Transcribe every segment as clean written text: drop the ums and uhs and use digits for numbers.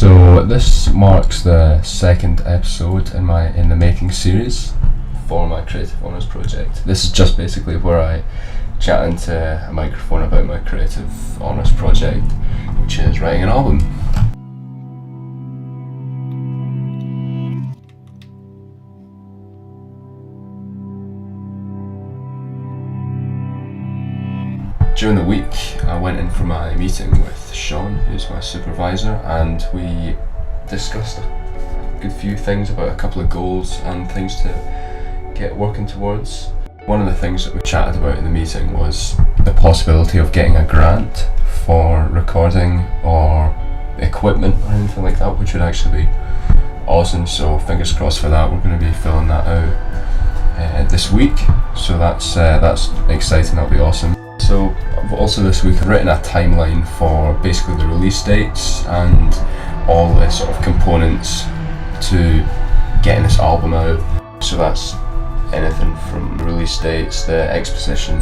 So this marks the second episode in the making series for my Creative Honours project. This is just basically where I chat into a microphone about my Creative Honours project, which is writing an album. During the week, I went in for my meeting with Sean, who's my supervisor, and we discussed a good few things about a couple of goals and things to get working towards. One of the things that we chatted about in the meeting was the possibility of getting a grant for recording or equipment or anything like that, which would actually be awesome. So fingers crossed for that. We're going to be filling that out this week, so that's exciting. That'll be awesome. So also this week I've written a timeline for basically the release dates and all the sort of components to getting this album out. So that's anything from release dates, the exposition,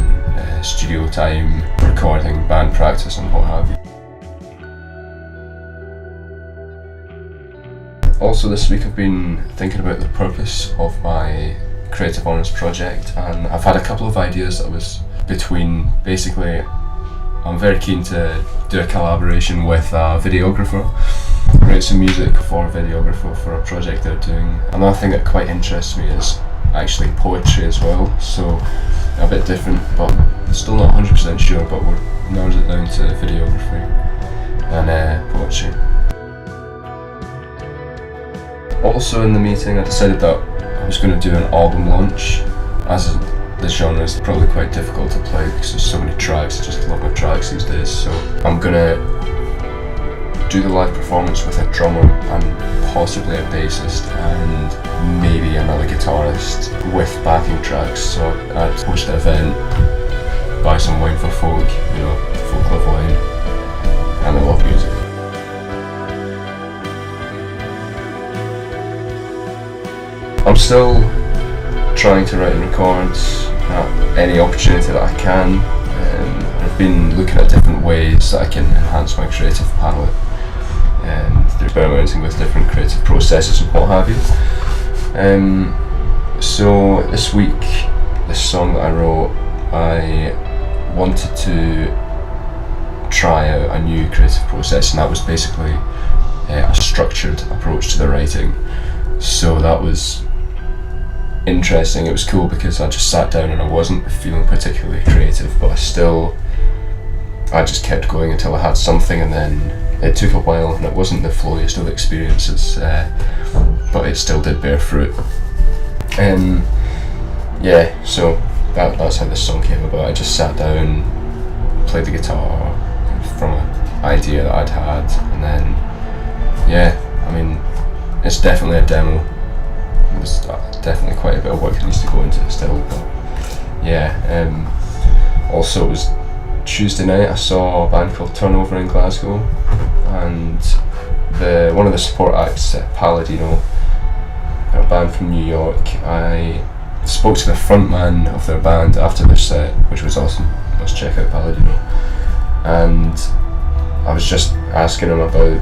studio time, recording, band practice and what have you. Also this week I've been thinking about the purpose of my Creative Honours project, and I've had a couple of ideas that was between. Basically, I'm very keen to do a collaboration with a videographer, write some music for a videographer for a project they're doing. Another thing that quite interests me is actually poetry as well, so a bit different, but still not 100% sure, but we're narrowed it down to videography and poetry. Also in the meeting I decided that I was going to do an album launch. As the genre is probably quite difficult to play because there's so many tracks. I just love my tracks these days, so I'm gonna do the live performance with a drummer and possibly a bassist and maybe another guitarist with backing tracks. So I'd host an event, buy some wine for folk, folk love wine, and I love music. I'm still trying to write and record any opportunity that I can. I've been looking at different ways that I can enhance my creative palette and through experimenting with different creative processes and what have you. So this week, this song that I wrote, I wanted to try out a new creative process, and that was basically a structured approach to the writing. So that was interesting. It was cool because I just sat down and I wasn't feeling particularly creative, but I just kept going until I had something, and then it took a while and it wasn't the flowiest of experiences, but it still did bear fruit. So that's how this song came about. I just sat down, played the guitar from an idea that I'd had, and then it's definitely a demo. There's definitely quite a bit of work that needs to go into it still, but also it was Tuesday night. I saw a band called Turnover in Glasgow, and one of the support acts, Palladino, a band from New York. I spoke to the frontman of their band after their set, which was awesome. Let's check out Palladino. And I was just asking him about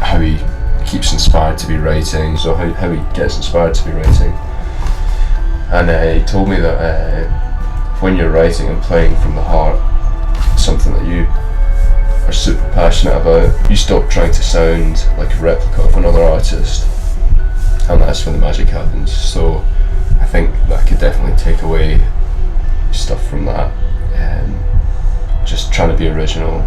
how he keeps inspired to be writing, so how he gets inspired to be writing. And he told me that when you're writing and playing from the heart, something that you are super passionate about, you stop trying to sound like a replica of another artist, and that's when the magic happens. So I think that I could definitely take away stuff from that, just trying to be original